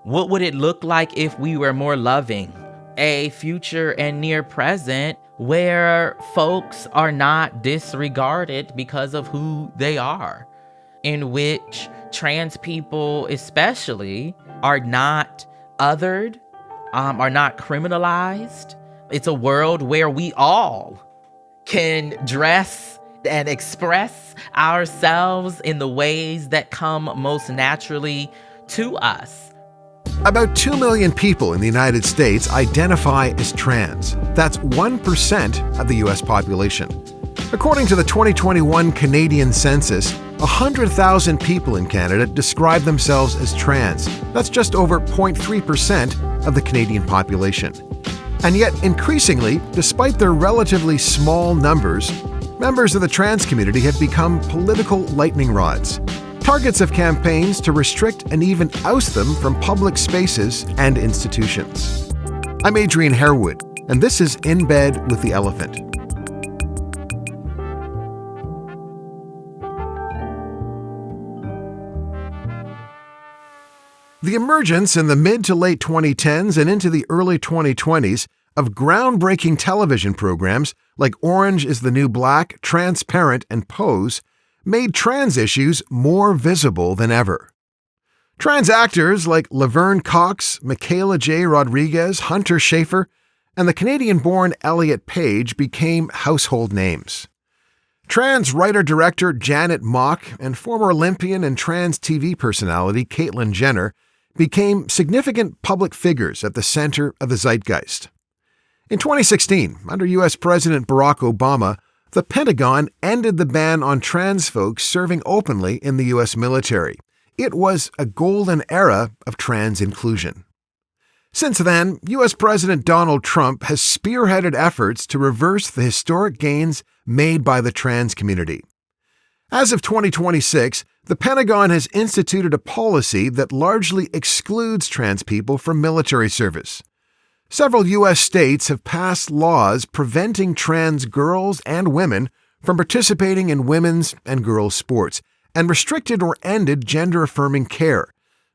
What would it look like if we were more loving? A future and near present where folks are not disregarded because of who they are, in which trans people especially are not othered, are not criminalized. It's a world where we all can dress and express ourselves in the ways that come most naturally to us. About 2 million people in the United States identify as trans. That's 1% of the U.S. population. According to the 2021 Canadian Census, 100,000 people in Canada describe themselves as trans. That's just over 0.3% of the Canadian population. And yet, increasingly, despite their relatively small numbers, members of the trans community have become political lightning rods, targets of campaigns to restrict and even oust them from public spaces and institutions. I'm Adrian Harewood, and this is In Bed with the Elephant. The emergence in the mid to late 2010s and into the early 2020s of groundbreaking television programs like Orange is the New Black, Transparent, and Pose made trans issues more visible than ever. Trans actors like Laverne Cox, Michaela J. Rodriguez, Hunter Schafer, and the Canadian-born Elliot Page became household names. Trans writer-director Janet Mock and former Olympian and trans TV personality Caitlyn Jenner became significant public figures at the center of the zeitgeist. In 2016, under U.S. President Barack Obama, the Pentagon ended the ban on trans folks serving openly in the U.S. military. It was a golden era of trans inclusion. Since then, U.S. President Donald Trump has spearheaded efforts to reverse the historic gains made by the trans community. As of 2026, the Pentagon has instituted a policy that largely excludes trans people from military service. Several U.S. states have passed laws preventing trans girls and women from participating in women's and girls' sports, and restricted or ended gender-affirming care,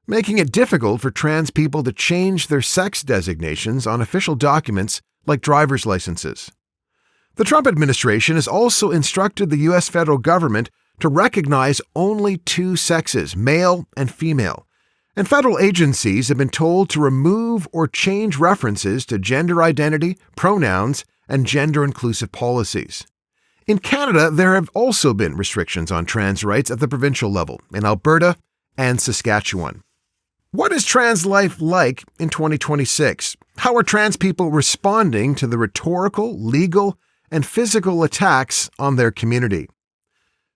making it difficult for trans people to change their sex designations on official documents like driver's licenses. The Trump administration has also instructed the U.S. federal government to recognize only two sexes, male and female, and federal agencies have been told to remove or change references to gender identity, pronouns, and gender-inclusive policies. In Canada, there have also been restrictions on trans rights at the provincial level in Alberta and Saskatchewan. What is trans life like in 2026? How are trans people responding to the rhetorical, legal, and physical attacks on their community?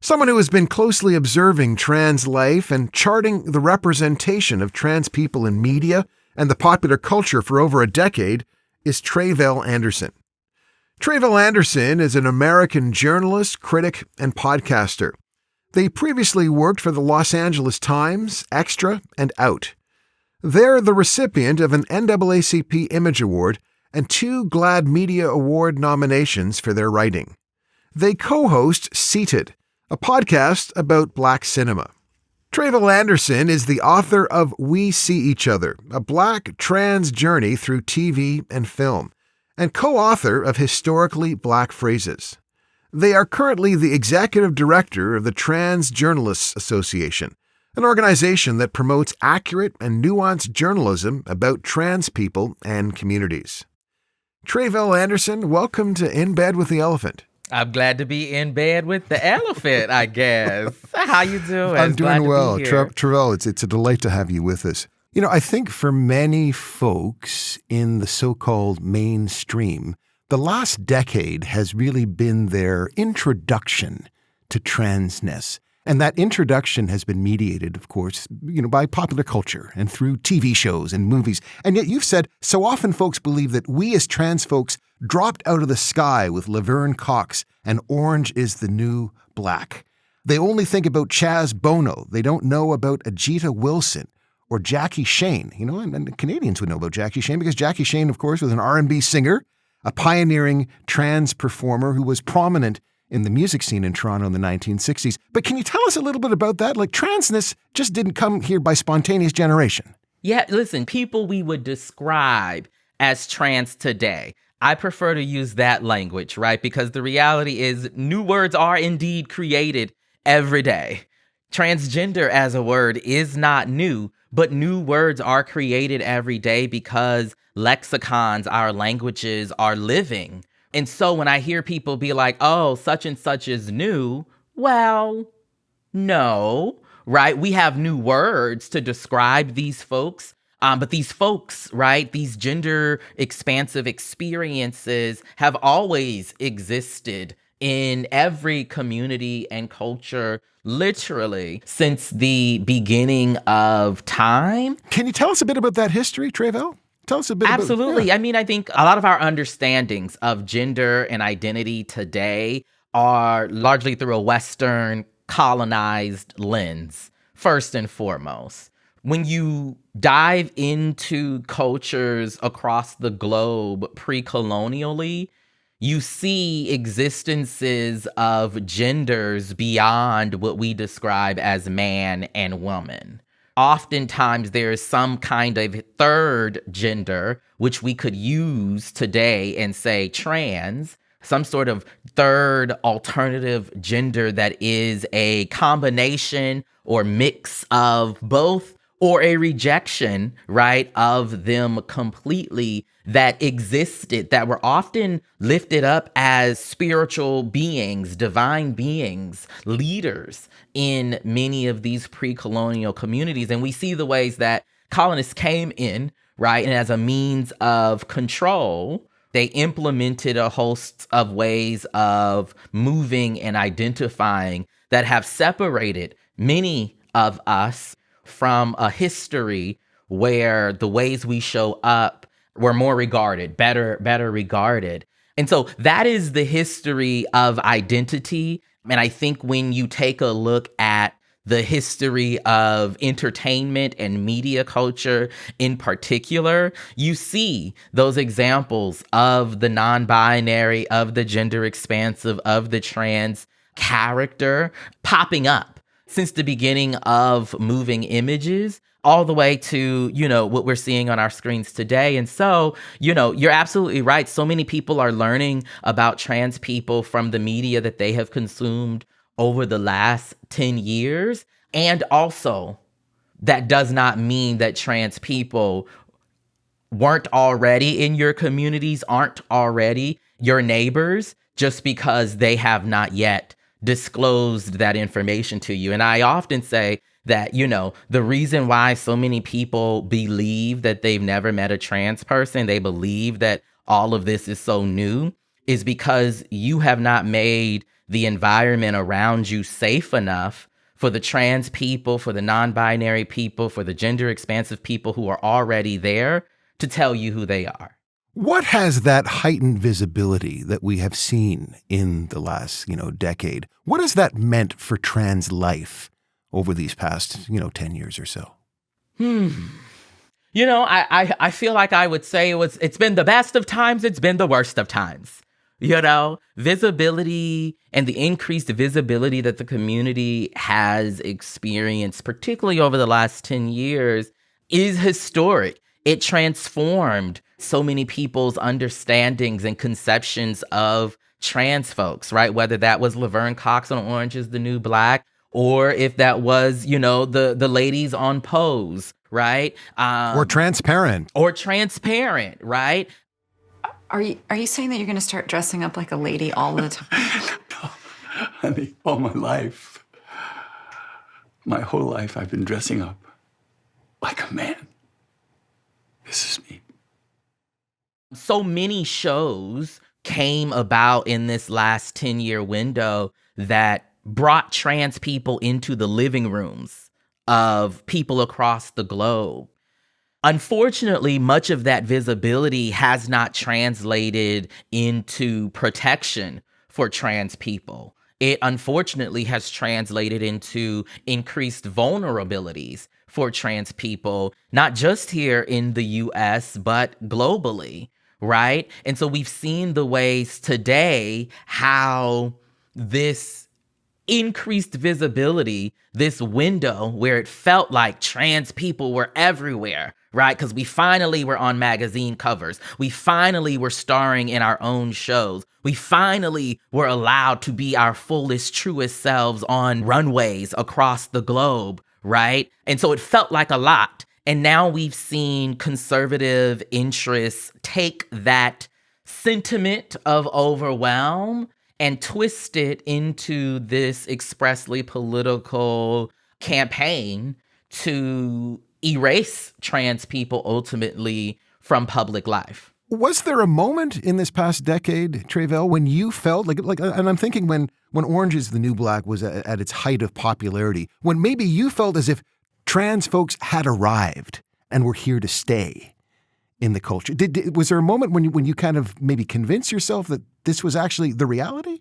Someone who has been closely observing trans life and charting the representation of trans people in media and the popular culture for over a decade is Tre'vell Anderson. Tre'vell Anderson is an American journalist, critic, and podcaster. They previously worked for the Los Angeles Times, Xtra, and Out. They're the recipient of an NAACP Image Award and 2 GLAAD Media Award nominations for their writing. They co-host Seated, a podcast about Black cinema. Tre'vell Anderson is the author of We See Each Other, a Black trans journey through TV and film, and co-author of Historically Black Phrases. They are currently the executive director of the Trans Journalists Association, an organization that promotes accurate and nuanced journalism about trans people and communities. Tre'vell Anderson, welcome to In Bed with the Elephant. I'm glad to be in bed with the elephant, I guess. How you doing? I'm doing well. Tre'vell, it's a delight to have you with us. You know, I think for many folks in the so-called mainstream, the last decade has really been their introduction to transness. And that introduction has been mediated, of course, by popular culture and through TV shows and movies. And yet you've said so often folks believe that we as trans folks dropped out of the sky with Laverne Cox and Orange is the New Black. They only think about Chaz Bono. They don't know about Ajita Wilson or Jackie Shane. And Canadians would know about Jackie Shane because Jackie Shane, of course, was an R&B singer, a pioneering trans performer who was prominent in the music scene in Toronto in the 1960s. But can you tell us a little bit about that? Like, transness just didn't come here by spontaneous generation. Yeah, listen, people we would describe as trans today. I prefer to use that language, right? Because the reality is new words are indeed created every day. Transgender as a word is not new, but new words are created every day because lexicons, our languages are living. And so when I hear people be like, oh, such and such is new, well, no, right? We have new words to describe these folks. But these folks, right, these gender expansive experiences have always existed in every community and culture, literally since the beginning of time. Can you tell us a bit about that history, Tre'vell? Tell us a bit about Absolutely. yeah. I mean, I think a lot of our understandings of gender and identity today are largely through a Western colonized lens, first and foremost. When you dive into cultures across the globe pre-colonially, you see existences of genders beyond what we describe as man and woman. Oftentimes, there is some kind of third gender, which we could use today and say trans, some sort of third alternative gender that is a combination or mix of both or a rejection, right, of them completely that existed, that were often lifted up as spiritual beings, divine beings, leaders in many of these pre-colonial communities. And we see the ways that colonists came in, right, and as a means of control, they implemented a host of ways of moving and identifying that have separated many of us from a history where the ways we show up were more regarded, better regarded. And so that is the history of identity. And I think when you take a look at the history of entertainment and media culture in particular, you see those examples of the non-binary, of the gender expansive, of the trans character popping up since the beginning of moving images all the way to, what we're seeing on our screens today. And so, you're absolutely right. So many people are learning about trans people from the media that they have consumed over the last 10 years. And also, that does not mean that trans people weren't already in your communities, aren't already your neighbors, just because they have not yet disclosed that information to you. And I often say that, the reason why so many people believe that they've never met a trans person, they believe that all of this is so new, is because you have not made the environment around you safe enough for the trans people, for the non-binary people, for the gender expansive people who are already there to tell you who they are. What has that heightened visibility that we have seen in the last, decade, what has that meant for trans life over these past, 10 years or so? I feel like I would say it's been the best of times, it's been the worst of times. Visibility and the increased visibility that the community has experienced, particularly over the last 10 years, is historic. It transformed so many people's understandings and conceptions of trans folks, right? Whether that was Laverne Cox on Orange is the New Black, or if that was, the ladies on Pose, right? Or Transparent. Right? Are you saying that you're going to start dressing up like a lady all the time? No, honey, all my life, my whole life, I've been dressing up like a man. This is me. So many shows came about in this last 10-year window that brought trans people into the living rooms of people across the globe. Unfortunately, much of that visibility has not translated into protection for trans people. It unfortunately has translated into increased vulnerabilities for trans people, not just here in the US, but globally, right? And so we've seen the ways today how this increased visibility, this window where it felt like trans people were everywhere, right? Because we finally were on magazine covers. We finally were starring in our own shows. We finally were allowed to be our fullest, truest selves on runways across the globe, right? And so it felt like a lot. And now we've seen conservative interests take that sentiment of overwhelm and twist it into this expressly political campaign to erase trans people ultimately from public life. Was there a moment in this past decade, Tre'vell, when you felt like, and I'm thinking when Orange is the New Black was at its height of popularity, when maybe you felt as if trans folks had arrived and were here to stay in the culture? Was there a moment when you kind of maybe convinced yourself that this was actually the reality?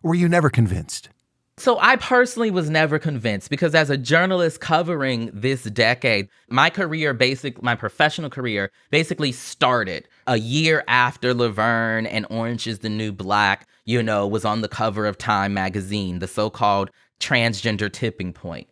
Or were you never convinced? So I personally was never convinced because as a journalist covering this decade, my professional career basically started a year after Laverne and Orange is the New Black, was on the cover of Time magazine, the so-called transgender tipping point.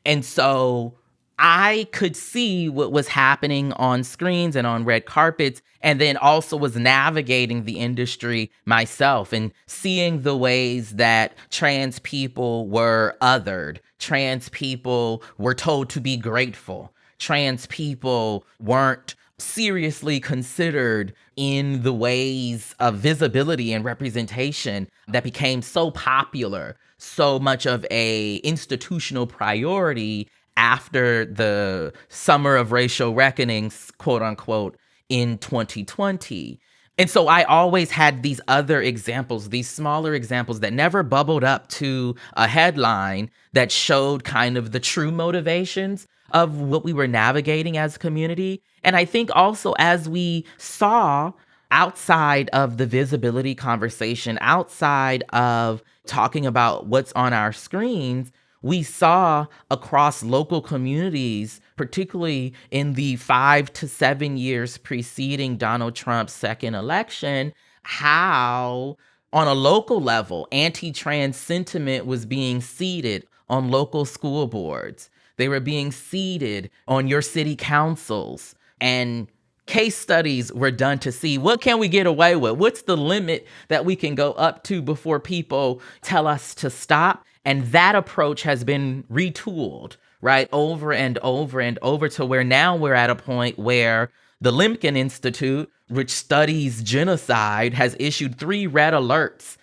And so I could see what was happening on screens and on red carpets, and then also was navigating the industry myself and seeing the ways that trans people were othered. Trans people were told to be grateful. Trans people weren't seriously considered in the ways of visibility and representation that became so popular, so much of a institutional priority after the summer of racial reckonings, quote unquote, in 2020. And so I always had these other examples, these smaller examples that never bubbled up to a headline that showed kind of the true motivations of what we were navigating as a community. And I think also as we saw outside of the visibility conversation, outside of talking about what's on our screens, we saw across local communities, particularly in the 5 to 7 years preceding Donald Trump's second election, how on a local level, anti-trans sentiment was being seeded on local school boards. They were being seeded on your city councils, and case studies were done to see what can we get away with? What's the limit that we can go up to before people tell us to stop? And that approach has been retooled, right, over and over and over to where now we're at a point where the Lemkin Institute, which studies genocide, has issued 3 red alerts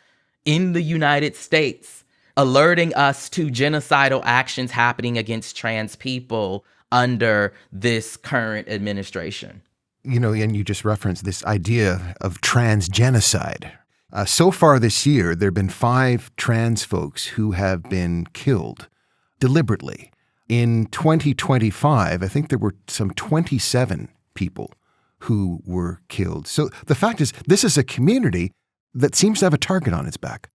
in the United States, alerting us to genocidal actions happening against trans people under this current administration. And you just referenced this idea of trans genocide. So far this year, there have been 5 trans folks who have been killed deliberately. In 2025, I think there were some 27 people who were killed. So the fact is, this is a community that seems to have a target on its back.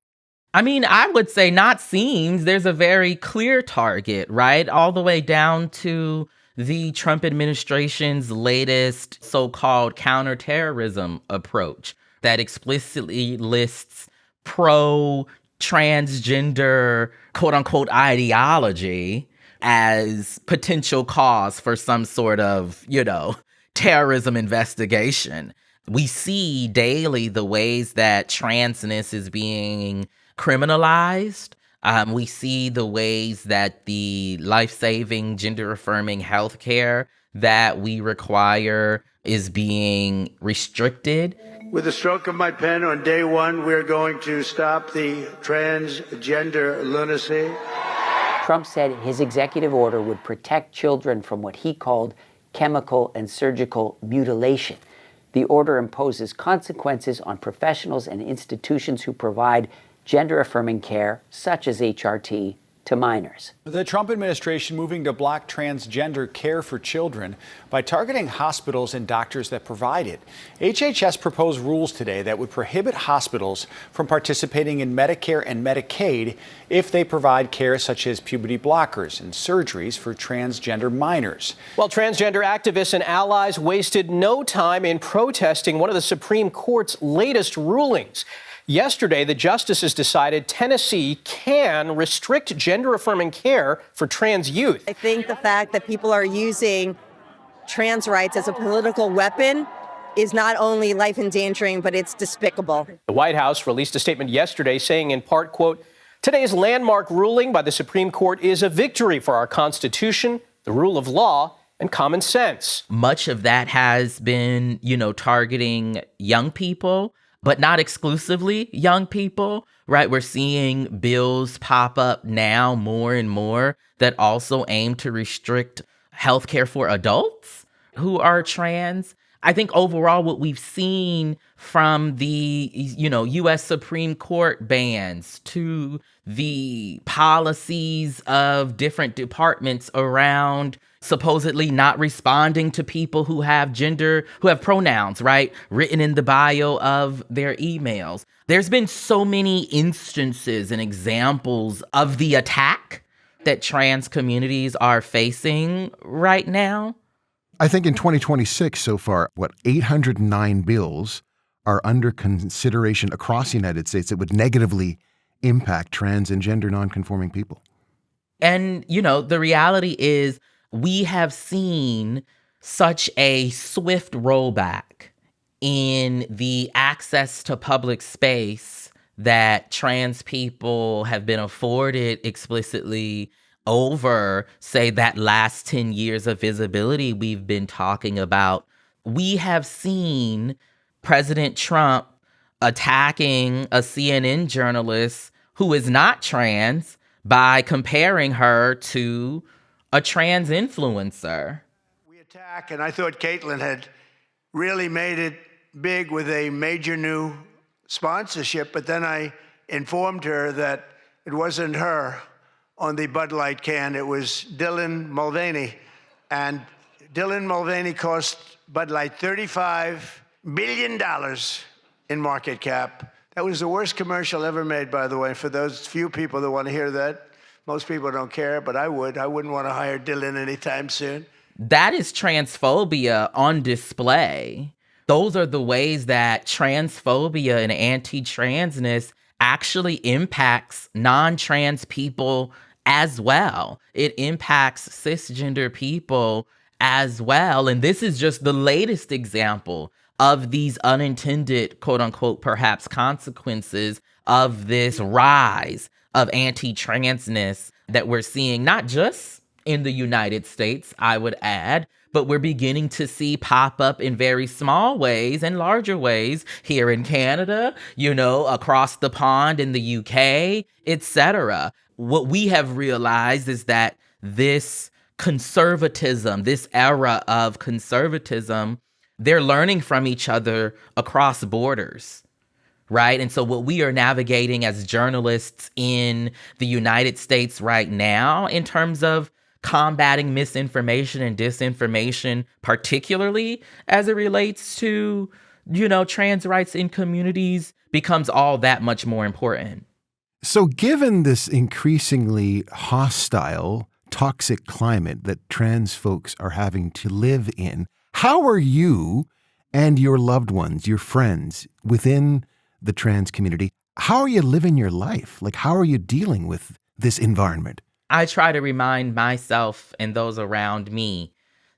I mean, I would say not seems. There's a very clear target, right? All the way down to the Trump administration's latest so-called counterterrorism approach that explicitly lists pro-transgender, quote-unquote, ideology as potential cause for some sort of, terrorism investigation. We see daily the ways that transness is being criminalized. We see the ways that the life-saving, gender-affirming healthcare that we require is being restricted. With the stroke of my pen on day one, we're going to stop the transgender lunacy. Trump said his executive order would protect children from what he called chemical and surgical mutilation. The order imposes consequences on professionals and institutions who provide gender-affirming care, such as HRT, to minors. The Trump administration moving to block transgender care for children by targeting hospitals and doctors that provide it. HHS proposed rules today that would prohibit hospitals from participating in Medicare and Medicaid if they provide care such as puberty blockers and surgeries for transgender minors. Well, transgender activists and allies wasted no time in protesting one of the Supreme Court's latest rulings. Yesterday, the justices decided Tennessee can restrict gender-affirming care for trans youth. I think the fact that people are using trans rights as a political weapon is not only life-endangering, but it's despicable. The White House released a statement yesterday saying, in part, quote, "Today's landmark ruling by the Supreme Court is a victory for our Constitution, the rule of law, and common sense." Much of that has been, targeting young people, but not exclusively young people, right? We're seeing bills pop up now more and more that also aim to restrict healthcare for adults who are trans. I think overall what we've seen from the, U.S. Supreme Court bans to the policies of different departments around supposedly not responding to people who have pronouns, right, written in the bio of their emails. There's been so many instances and examples of the attack that trans communities are facing right now. I think in 2026 so far, 809 bills are under consideration across the United States that would negatively impact trans and gender nonconforming people. And, the reality is we have seen such a swift rollback in the access to public space that trans people have been afforded explicitly over, say, that last 10 years of visibility we've been talking about. We have seen President Trump attacking a CNN journalist who is not trans by comparing her to a trans influencer. We attack, and I thought Caitlyn had really made it big with a major new sponsorship, but then I informed her that it wasn't her on the Bud Light can, it was Dylan Mulvaney. And Dylan Mulvaney cost Bud Light $35 billion in market cap. That was the worst commercial ever made, by the way, for those few people that want to hear that. Most people don't care, but I would. I wouldn't want to hire Dylan anytime soon. That is transphobia on display. Those are the ways that transphobia and anti-transness actually impacts non-trans people as well. It impacts cisgender people as well. And this is just the latest example of these unintended, quote unquote, perhaps consequences of this rise of anti-transness that we're seeing, not just in the United States, I would add, but we're beginning to see pop up in very small ways and larger ways here in Canada, across the pond in the UK, etc. What we have realized is that this conservatism, this era of conservatism, they're learning from each other across borders. Right. And so what we are navigating as journalists in the United States right now in terms of combating misinformation and disinformation, particularly as it relates to, trans rights in communities, becomes all that much more important. So given this increasingly hostile, toxic climate that trans folks are having to live in, how are you and your loved ones, your friends within the trans community, how are you living your life? How are you dealing with this environment? I try to remind myself and those around me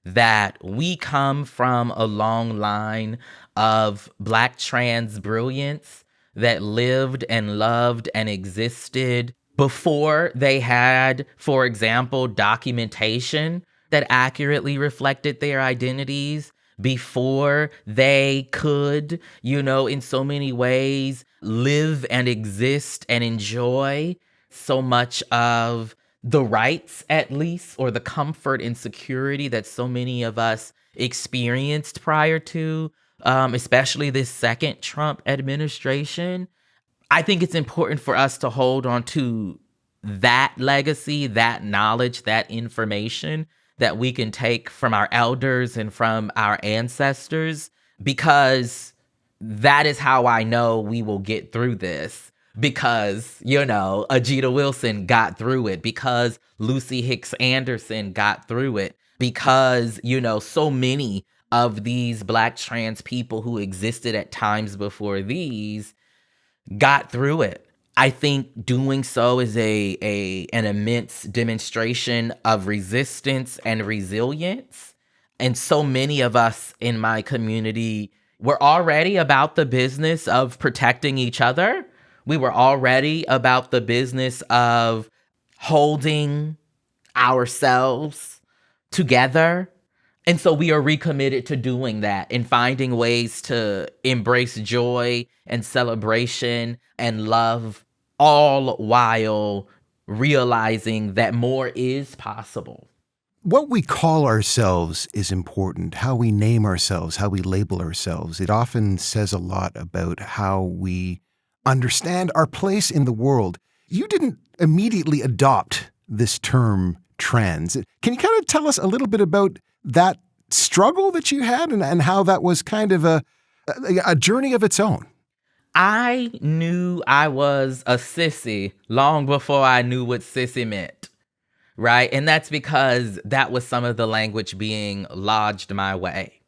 that we come from a long line of Black trans brilliance that lived and loved and existed before they had, for example, documentation that accurately reflected their identities, before they could, in so many ways, live and exist and enjoy so much of the rights, at least, or the comfort and security that so many of us experienced prior to, especially this second Trump administration. I think it's important for us to hold on to that legacy, that knowledge, that information that we can take from our elders and from our ancestors, because that is how I know we will get through this. Because, Ajita Wilson got through it, because Lucy Hicks Anderson got through it, because, so many of these Black trans people who existed at times before these got through it. I think doing so is an immense demonstration of resistance and resilience. And so many of us in my community were already about the business of protecting each other. We were already about the business of holding ourselves together. And so we are recommitted to doing that and finding ways to embrace joy and celebration and love, all while realizing that more is possible. What we call ourselves is important. How we name ourselves, how we label ourselves. It often says a lot about how we understand our place in the world. You didn't immediately adopt this term trans. Can you kind of tell us a little bit about that struggle that you had and how that was kind of a journey of its own? I knew I was a sissy long before I knew what sissy meant, right? And that's because that was some of the language being lodged my way.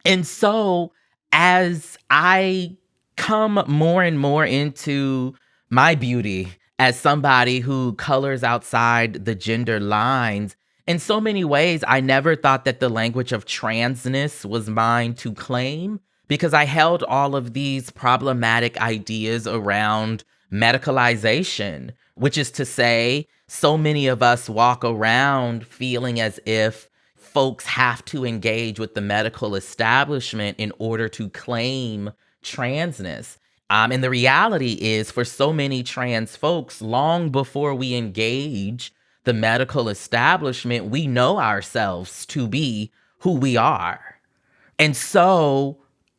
And so as I come more and more into my beauty as somebody who colors outside the gender lines, in so many ways, I never thought that the language of transness was mine to claim, because I held all of these problematic ideas around medicalization, which is to say, so many of us walk around feeling as if folks have to engage with the medical establishment in order to claim transness. And the reality is, for so many trans folks, long before we engage the medical establishment, we know ourselves to be who we are. And so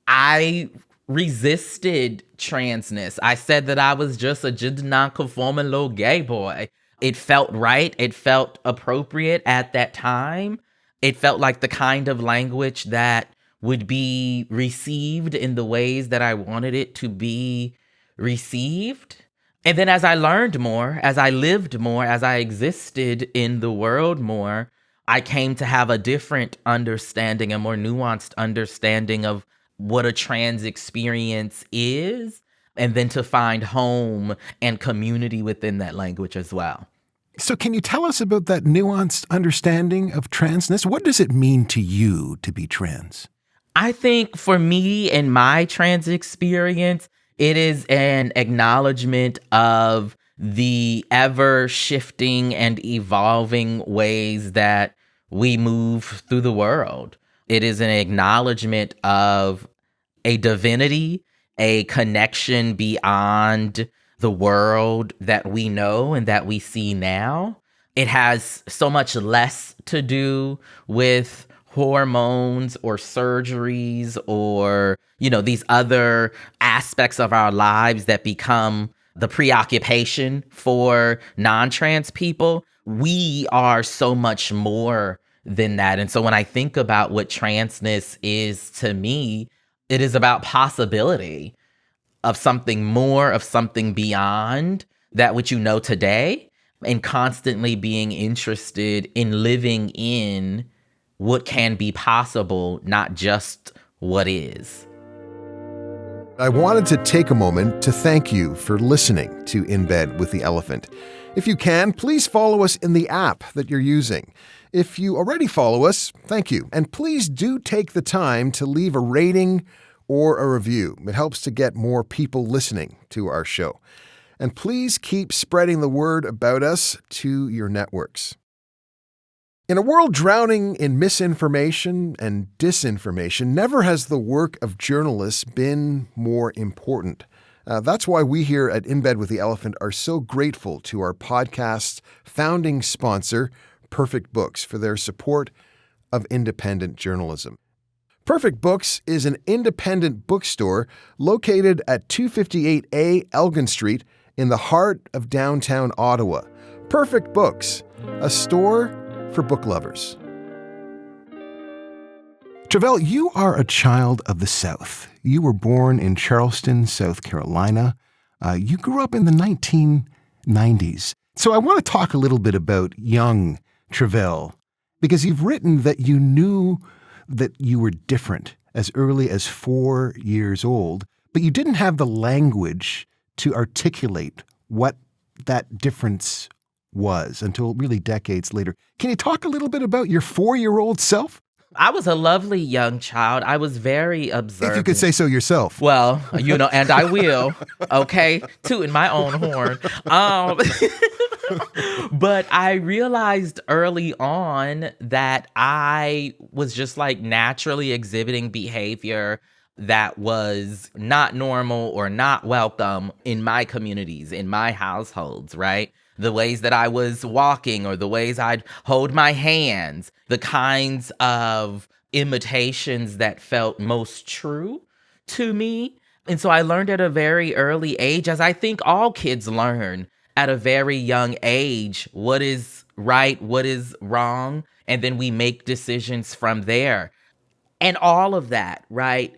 I resisted transness. I said that I was just a gender non-conforming little gay boy. It felt right. It felt appropriate at that time. It felt like the kind of language that would be received in the ways that I wanted it to be received. And then as I learned more, as I lived more, as I existed in the world more, I came to have a different understanding, a more nuanced understanding of what a trans experience is, and then to find home and community within that language as well. So can you tell us about that nuanced understanding of transness? What does it mean to you to be trans? I think for me and my trans experience, it is an acknowledgement of the ever shifting and evolving ways that we move through the world. It is an acknowledgement of a divinity, a connection beyond the world that we know and that we see now. It has so much less to do with hormones or surgeries or, these other aspects of our lives that become the preoccupation for non-trans people. We are so much more than that. And so when I think about what transness is to me, it is about possibility of something more, of something beyond that which you know today, and constantly being interested in living in what can be possible, not just what is. I wanted to take a moment to thank you for listening to In Bed with the Elephant. If you can, please follow us in the app that you're using. If you already follow us, thank you. And please do take the time to leave a rating or a review. It helps to get more people listening to our show. And please keep spreading the word about us to your networks. In a world drowning in misinformation and disinformation, never has the work of journalists been more important. That's why we here at In Bed with the Elephant are so grateful to our podcast's founding sponsor, Perfect Books, for their support of independent journalism. Perfect Books is an independent bookstore located at 258A Elgin Street in the heart of downtown Ottawa. Perfect Books, a store for book lovers. Tre'vell, you are a child of the South. You were born in Charleston, South Carolina. You grew up in the 1990s. So I want to talk a little bit about young Tre'vell, because you've written that you knew that you were different as early as 4 years old, but you didn't have the language to articulate what that difference was until really decades later. Can you talk a little bit about your 4-year-old self? I was a lovely young child. I was very observant. If you could say so yourself. Well, and I will, okay, tooting my own horn. But I realized early on that I was just like naturally exhibiting behavior that was not normal or not welcome in my communities, in my households, right? The ways that I was walking or the ways I'd hold my hands, the kinds of imitations that felt most true to me. And so I learned at a very early age, as I think all kids learn at a very young age, what is right, what is wrong, and then we make decisions from there. And all of that, right,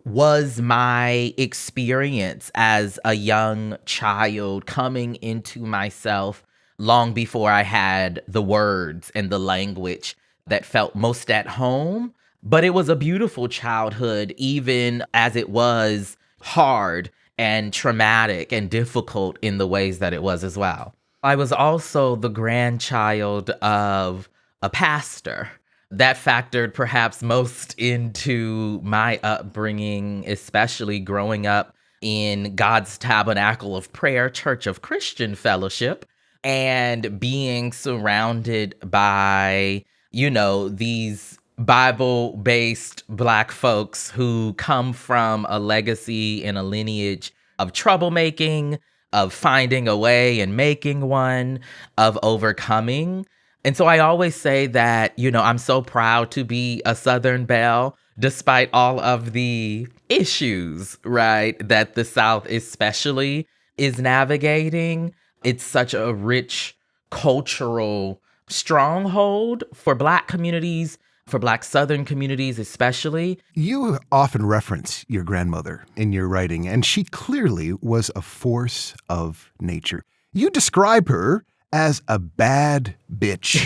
was my experience as a young child coming into myself long before I had the words and the language that felt most at home. But it was a beautiful childhood, even as it was hard and traumatic and difficult in the ways that it was as well. I was also the grandchild of a pastor. That factored perhaps most into my upbringing, especially growing up in God's Tabernacle of Prayer Church of Christian Fellowship and being surrounded by, these Bible-based Black folks who come from a legacy and a lineage of troublemaking, of finding a way and making one, of overcoming. And so I always say that, I'm so proud to be a Southern belle, despite all of the issues, right, that the South especially is navigating. It's such a rich cultural stronghold for Black communities, for Black Southern communities especially. You often reference your grandmother in your writing, and she clearly was a force of nature. You describe her as a bad bitch.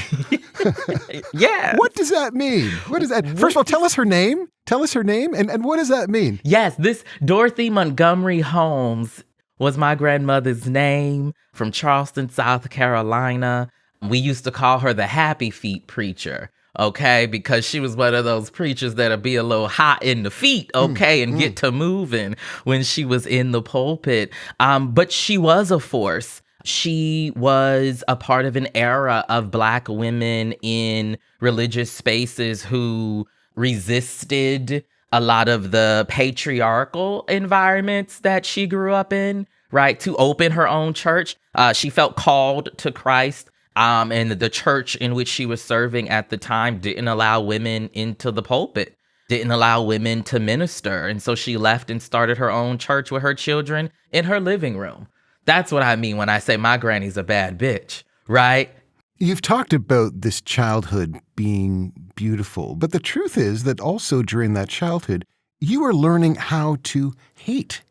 Yeah. What does that mean? What is that? First of all, tell us her name. And what does that mean? Yes, this Dorothy Montgomery Holmes was my grandmother's name, from Charleston, South Carolina. We used to call her the Happy Feet Preacher, okay? Because she was one of those preachers that'll be a little hot in the feet, okay, and get to moving when she was in the pulpit. But she was a force. She was a part of an era of Black women in religious spaces who resisted a lot of the patriarchal environments that she grew up in, right? To open her own church. She felt called to Christ. And the church in which she was serving at the time didn't allow women into the pulpit, didn't allow women to minister. And so she left and started her own church with her children in her living room. That's what I mean when I say my granny's a bad bitch, right? You've talked about this childhood being beautiful, but the truth is that also during that childhood, you were learning how to hate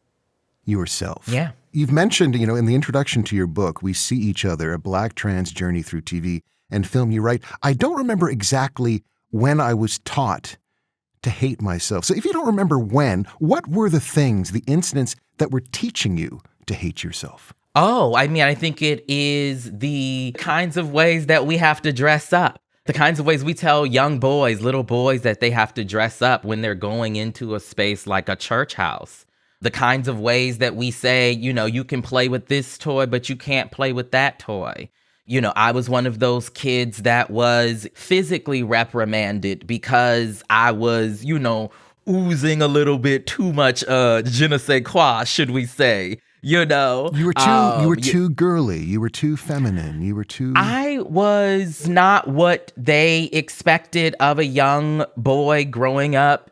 yourself. Yeah. You've mentioned, in the introduction to your book, We See Each Other, a Black trans journey through TV and film. You write, I don't remember exactly when I was taught to hate myself. So if you don't remember when, what were the things, the incidents that were teaching you to hate yourself? Oh, I think it is the kinds of ways that we have to dress up. The kinds of ways we tell young boys, little boys, that they have to dress up when they're going into a space like a church house. The kinds of ways that we say, you can play with this toy, but you can't play with that toy. I was one of those kids that was physically reprimanded because I was, oozing a little bit too much je ne sais quoi, should we say. You were too girly. You were too feminine. You were too. I was not what they expected of a young boy growing up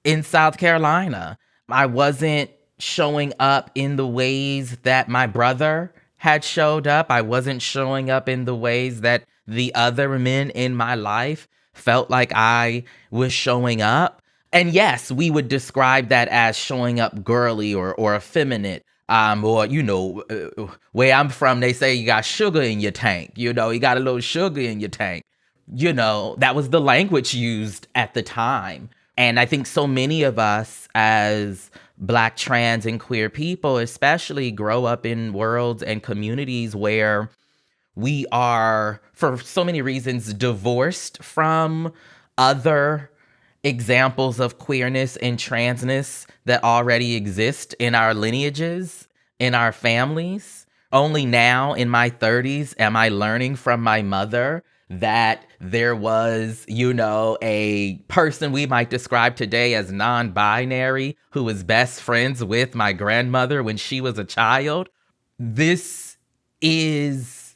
in South Carolina. I wasn't showing up in the ways that my brother had showed up. I wasn't showing up in the ways that the other men in my life felt like I was showing up. And yes, we would describe that as showing up girly or effeminate. Where I'm from, they say you got sugar in your tank. You got a little sugar in your tank. That was the language used at the time. And I think so many of us as Black, trans, and queer people especially grow up in worlds and communities where we are, for so many reasons, divorced from other examples of queerness and transness that already exist in our lineages, in our families. Only now in my 30s am I learning from my mother that there was, a person we might describe today as non-binary who was best friends with my grandmother when she was a child. This is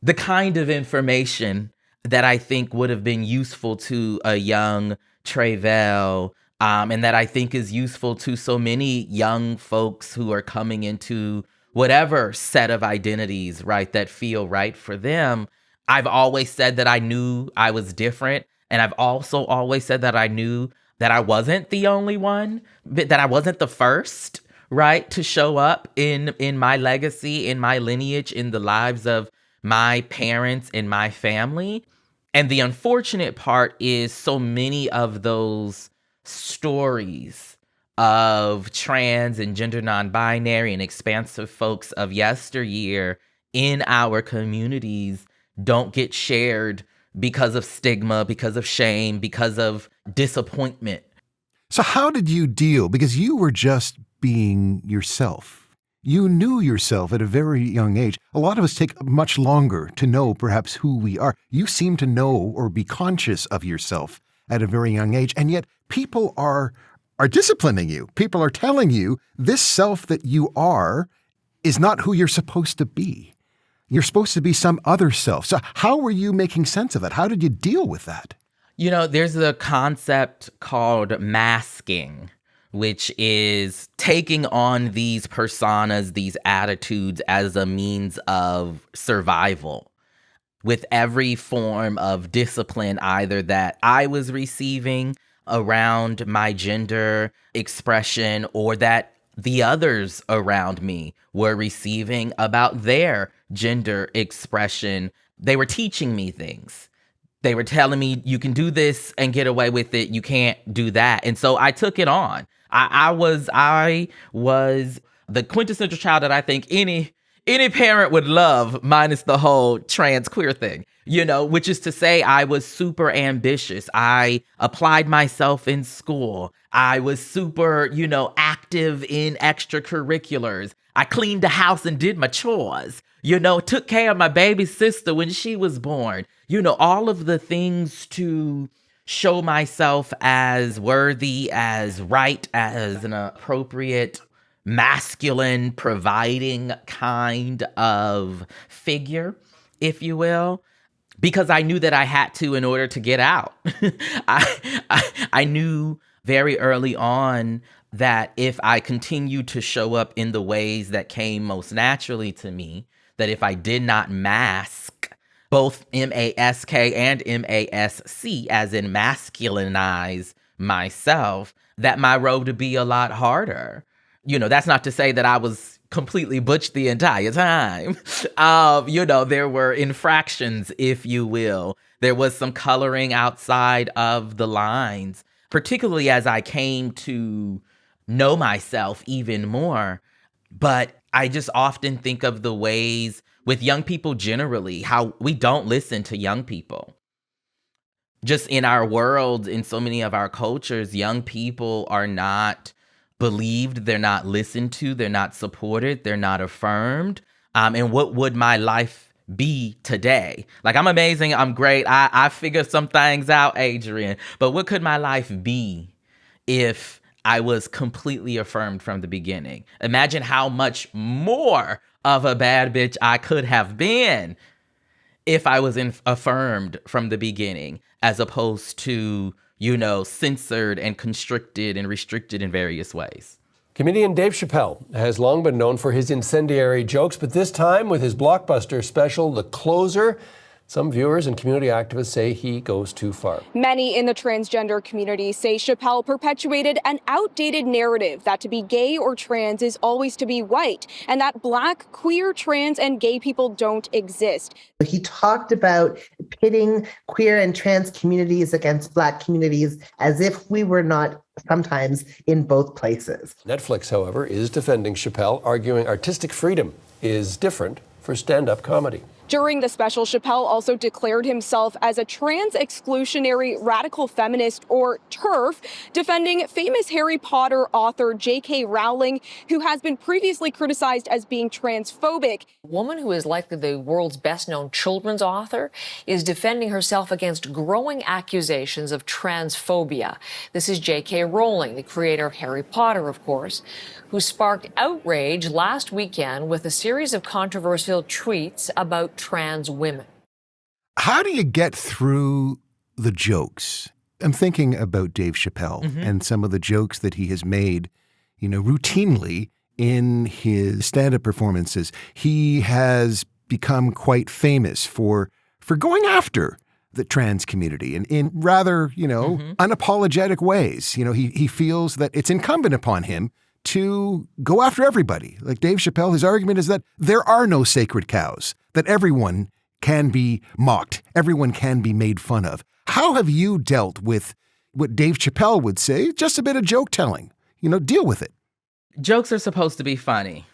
the kind of information that I think would have been useful to a young Tre'vell, and that I think is useful to so many young folks who are coming into whatever set of identities, right, that feel right for them. I've always said that I knew I was different. And I've also always said that I knew that I wasn't the only one, but that I wasn't the first, right, to show up in my legacy, in my lineage, in the lives of my parents and my family. And the unfortunate part is so many of those stories of trans and gender non-binary and expansive folks of yesteryear in our communities don't get shared because of stigma, because of shame, because of disappointment. So how did you deal? Because you were just being yourself. You knew yourself at a very young age. A lot of us take much longer to know perhaps who we are. You seem to know or be conscious of yourself at a very young age, and yet people are disciplining you. People are telling you this self that you are is not who you're supposed to be. You're supposed to be some other self. So how were you making sense of that? How did you deal with that? There's a concept called masking, which is taking on these personas, these attitudes as a means of survival. With every form of discipline, either that I was receiving around my gender expression or that the others around me were receiving about their gender expression. They were teaching me things. They were telling me you can do this and get away with it. You can't do that. And so I took it on. I was the quintessential child that I think any parent would love, minus the whole trans queer thing, which is to say I was super ambitious. I applied myself in school. I was super, active in extracurriculars. I cleaned the house and did my chores, took care of my baby sister when she was born, all of the things to show myself as worthy, as right, as an appropriate masculine, providing kind of figure, if you will, because I knew that I had to in order to get out. I knew very early on that if I continued to show up in the ways that came most naturally to me, that if I did not mask, both M-A-S-K and M-A-S-C, as in masculinize myself, that my road would be a lot harder. That's not to say that I was completely butch the entire time. There were infractions, if you will. There was some coloring outside of the lines, particularly as I came to know myself even more. But I just often think of the ways with young people generally, how we don't listen to young people. Just in our world, in so many of our cultures, young people are not believed, they're not listened to, they're not supported, they're not affirmed. And what would my life be today? Like, I'm amazing, I'm great, I figured some things out, Adrian, but what could my life be if I was completely affirmed from the beginning? Imagine how much more of a bad bitch I could have been if I was affirmed from the beginning, as opposed to, censored and constricted and restricted in various ways. Comedian Dave Chappelle has long been known for his incendiary jokes, but this time with his blockbuster special, The Closer, Some viewers and community activists say he goes too far. Many in the transgender community say Chappelle perpetuated an outdated narrative that to be gay or trans is always to be white, and that Black, queer, trans, and gay people don't exist. He talked about pitting queer and trans communities against Black communities as if we were not sometimes in both places. Netflix, however, is defending Chappelle, arguing artistic freedom is different for stand-up comedy. During the special, Chappelle also declared himself as a trans-exclusionary radical feminist, or TERF, defending famous Harry Potter author J.K. Rowling, who has been previously criticized as being transphobic. A woman who is likely the world's best-known children's author is defending herself against growing accusations of transphobia. This is J.K. Rowling, the creator of Harry Potter, of course, who sparked outrage last weekend with a series of controversial tweets about trans women. How do you get through the jokes? I'm thinking about Dave Chappelle and some of the jokes that he has made, routinely in his stand-up performances. He has become quite famous for going after the trans community in rather, unapologetic ways. He feels that it's incumbent upon him to go after everybody. Like Dave Chappelle, his argument is that there are no sacred cows, that everyone can be mocked, everyone can be made fun of. How have you dealt with what Dave Chappelle would say, just a bit of joke telling? Deal with it. Jokes are supposed to be funny.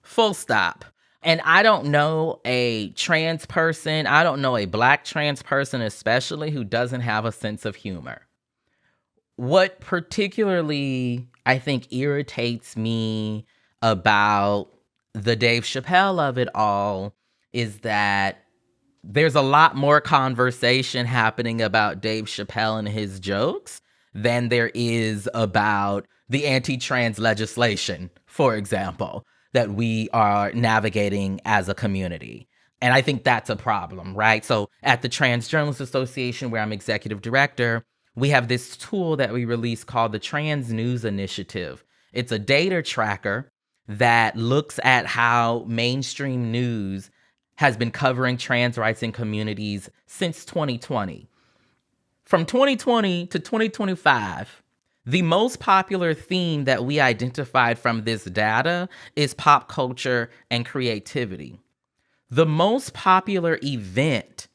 Full stop. And I don't know a trans person, I don't know a Black trans person especially, who doesn't have a sense of humor. What particularly, I think, irritates me about the Dave Chappelle of it all is that there's a lot more conversation happening about Dave Chappelle and his jokes than there is about the anti-trans legislation, for example, that we are navigating as a community. And I think that's a problem, right? So at the Trans Journalists Association, where I'm executive director, we have this tool that we release called the Trans News Initiative. It's a data tracker that looks at how mainstream news has been covering trans rights in communities since 2020. From 2020 to 2025, the most popular theme that we identified from this data is pop culture and creativity. The most popular event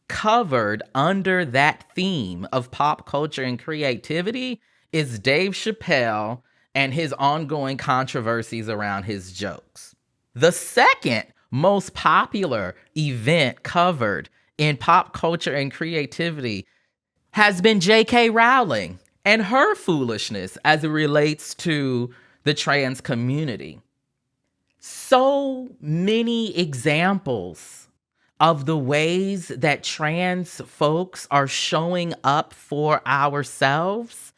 covered under that theme of pop culture and creativity is Dave Chappelle and his ongoing controversies around his jokes. The second most popular event covered in pop culture and creativity has been J.K. Rowling and her foolishness as it relates to the trans community. So many examples of the ways that trans folks are showing up for ourselves.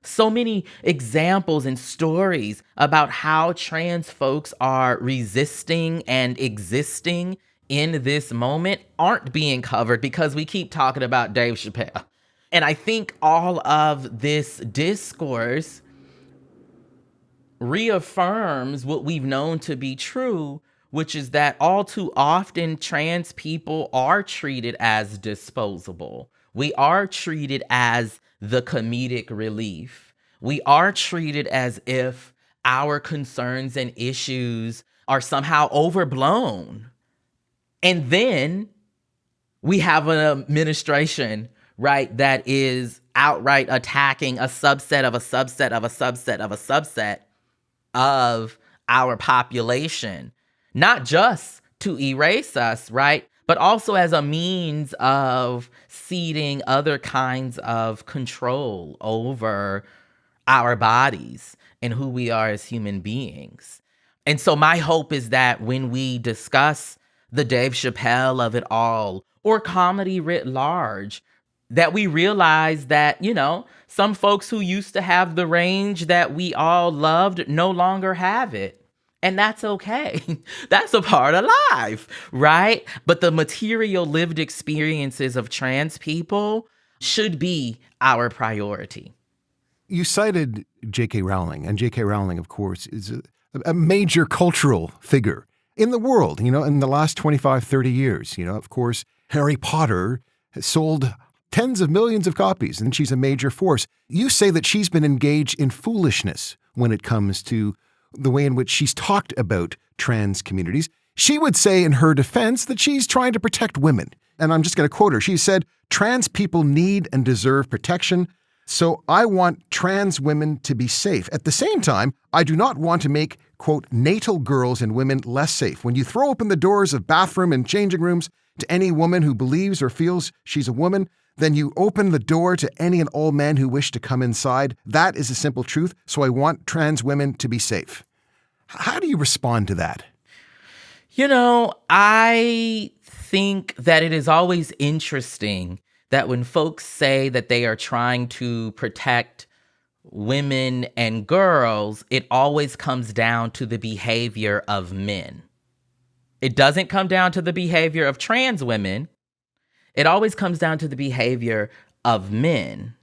So many examples and stories about how trans folks are resisting and existing in this moment aren't being covered because we keep talking about Dave Chappelle. And I think all of this discourse reaffirms what we've known to be true, which is that all too often trans people are treated as disposable. We are treated as the comedic relief. We are treated as if our concerns and issues are somehow overblown. And then we have an administration, right, that is outright attacking a subset of a subset of a subset of a subset of our population, not just to erase us, right, but also as a means of ceding other kinds of control over our bodies and who we are as human beings. And so my hope is that when we discuss the Dave Chappelle of it all, or comedy writ large, that we realize that, some folks who used to have the range that we all loved no longer have it. And that's okay. That's a part of life, right? But the material lived experiences of trans people should be our priority. You cited J.K. Rowling, and J.K. Rowling, of course, is a major cultural figure in the world, in the last 25, 30 years. Of course, Harry Potter has sold tens of millions of copies, and she's a major force. You say that she's been engaged in foolishness when it comes to the way in which she's talked about trans communities. She would say in her defense that she's trying to protect women. And I'm just going to quote her. She said, "Trans people need and deserve protection, so I want trans women to be safe. At the same time, I do not want to make, quote, natal girls and women less safe. When you throw open the doors of bathroom and changing rooms to any woman who believes or feels she's a woman, then you open the door to any and all men who wish to come inside. That is a simple truth, so I want trans women to be safe." How do you respond to that? I think that it is always interesting that when folks say that they are trying to protect women and girls, it always comes down to the behavior of men. It doesn't come down to the behavior of trans women. It always comes down to the behavior of men.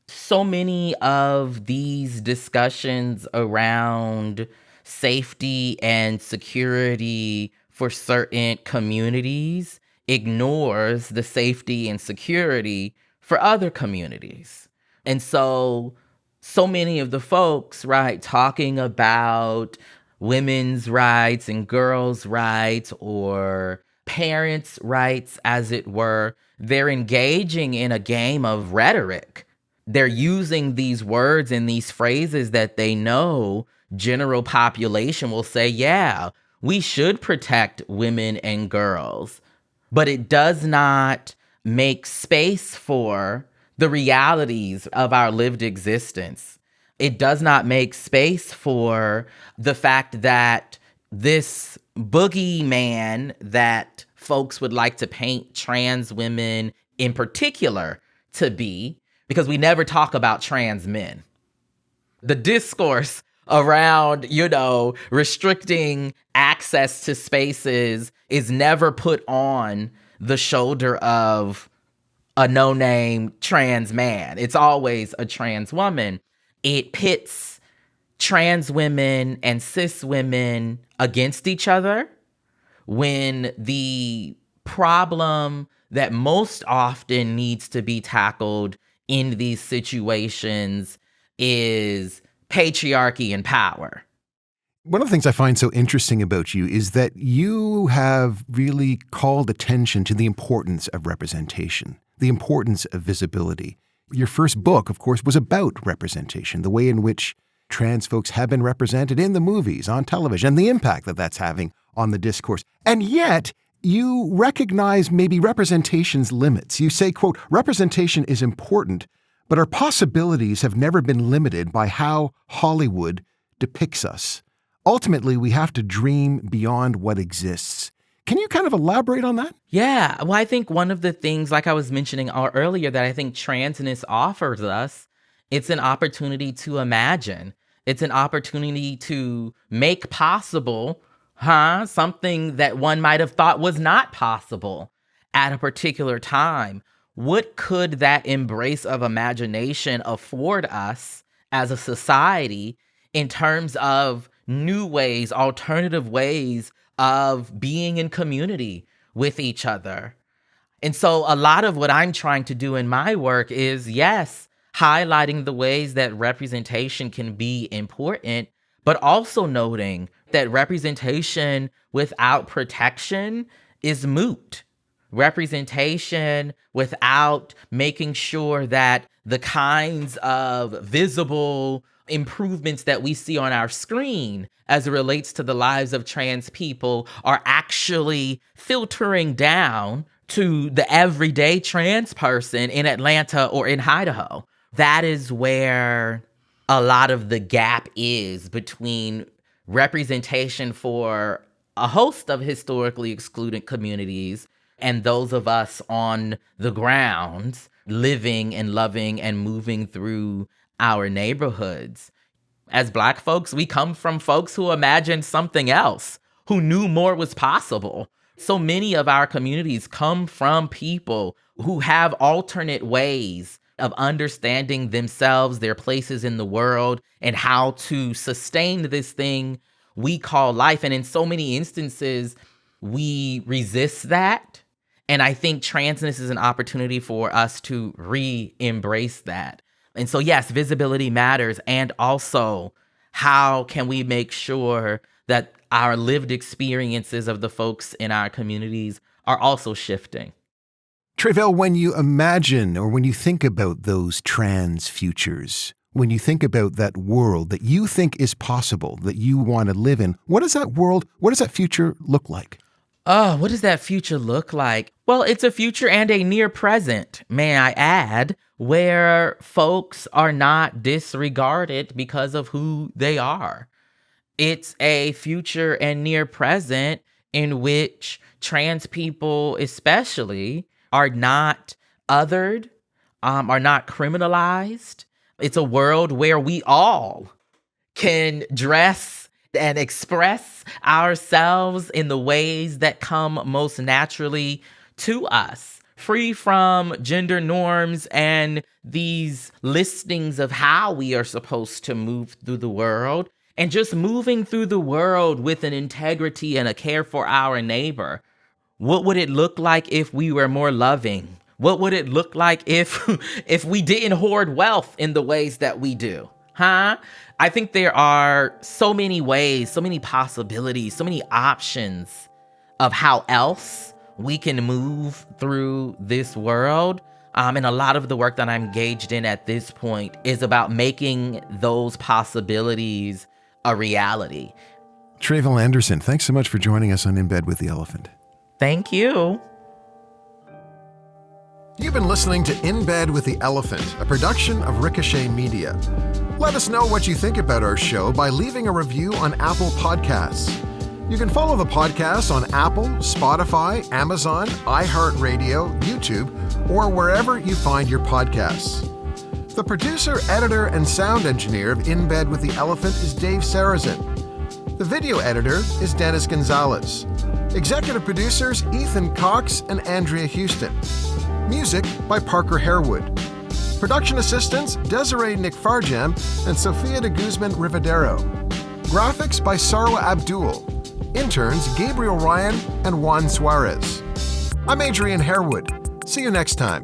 So many of these discussions around safety and security for certain communities ignores the safety and security for other communities. And so many of the folks, right, talking about women's rights and girls' rights or parents' rights, as it were, they're engaging in a game of rhetoric. They're using these words and these phrases that they know general population will say, yeah, we should protect women and girls. But it does not make space for the realities of our lived existence. It does not make space for the fact that this boogeyman that folks would like to paint trans women in particular to be, because we never talk about trans men. The discourse around, restricting access to spaces is never put on the shoulder of a no-name trans man. It's always a trans woman. It pits trans women and cis women against each other when the problem that most often needs to be tackled in these situations is patriarchy and power. One of the things I find so interesting about you is that you have really called attention to the importance of representation, the importance of visibility. Your first book, of course, was about representation, the way in which trans folks have been represented in the movies, on television, and the impact that that's having on the discourse. And yet, you recognize maybe representation's limits. You say, quote, "Representation is important, but our possibilities have never been limited by how Hollywood depicts us. Ultimately, we have to dream beyond what exists." Can you kind of elaborate on that? Yeah. Well, I think one of the things, like I was mentioning earlier, that I think transness offers us, it's an opportunity to imagine. It's an opportunity to make possible, something that one might have thought was not possible at a particular time. What could that embrace of imagination afford us as a society in terms of new ways, alternative ways of being in community with each other? And so a lot of what I'm trying to do in my work is, yes, highlighting the ways that representation can be important, but also noting that representation without protection is moot. Representation without making sure that the kinds of visible improvements that we see on our screen as it relates to the lives of trans people are actually filtering down to the everyday trans person in Atlanta or in Idaho. That is where a lot of the gap is between representation for a host of historically excluded communities and those of us on the ground living and loving and moving through our neighborhoods. As Black folks, we come from folks who imagined something else, who knew more was possible. So many of our communities come from people who have alternate ways of understanding themselves, their places in the world, and how to sustain this thing we call life. And in so many instances, we resist that. And I think transness is an opportunity for us to re-embrace that. And so, yes, visibility matters. And also, how can we make sure that our lived experiences of the folks in our communities are also shifting? Tre'vell, when you imagine or when you think about those trans futures, when you think about that world that you think is possible, that you want to live in, what does that future look like? Oh, what does that future look like? Well, it's a future and a near present, may I add, where folks are not disregarded because of who they are. It's a future and near present in which trans people especially are not othered, are not criminalized. It's a world where we all can dress and express ourselves in the ways that come most naturally to us, free from gender norms and these listings of how we are supposed to move through the world, and just moving through the world with an integrity and a care for our neighbor. What would it look like if we were more loving? What would it look like if we didn't hoard wealth in the ways that we do? I think there are so many ways, so many possibilities, so many options of how else we can move through this world. And a lot of the work that I'm engaged in at this point is about making those possibilities a reality. Tre'vell Anderson, thanks so much for joining us on In Bed with the Elephant. Thank you. You've been listening to In Bed with the Elephant, a production of Ricochet Media. Let us know what you think about our show by leaving a review on Apple Podcasts. You can follow the podcast on Apple, Spotify, Amazon, iHeartRadio, YouTube, or wherever you find your podcasts. The producer, editor, and sound engineer of In Bed with the Elephant is Dave Sarrazin. The video editor is Dennis Gonzalez. Executive producers Ethan Cox and Andrea Houston. Music by Parker Harewood. Production assistants Desiree Nickfarjam and Sofia de Guzman Rivadero. Graphics by Sarwa Abdul. Interns Gabriel Ryan and Juan Suarez. I'm Adrian Harewood. See you next time.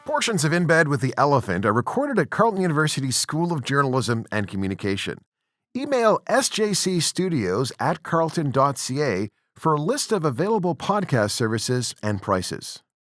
Portions of In Bed with the Elephant are recorded at Carleton University's School of Journalism and Communication. Email sjcstudios@carleton.ca for a list of available podcast services and prices.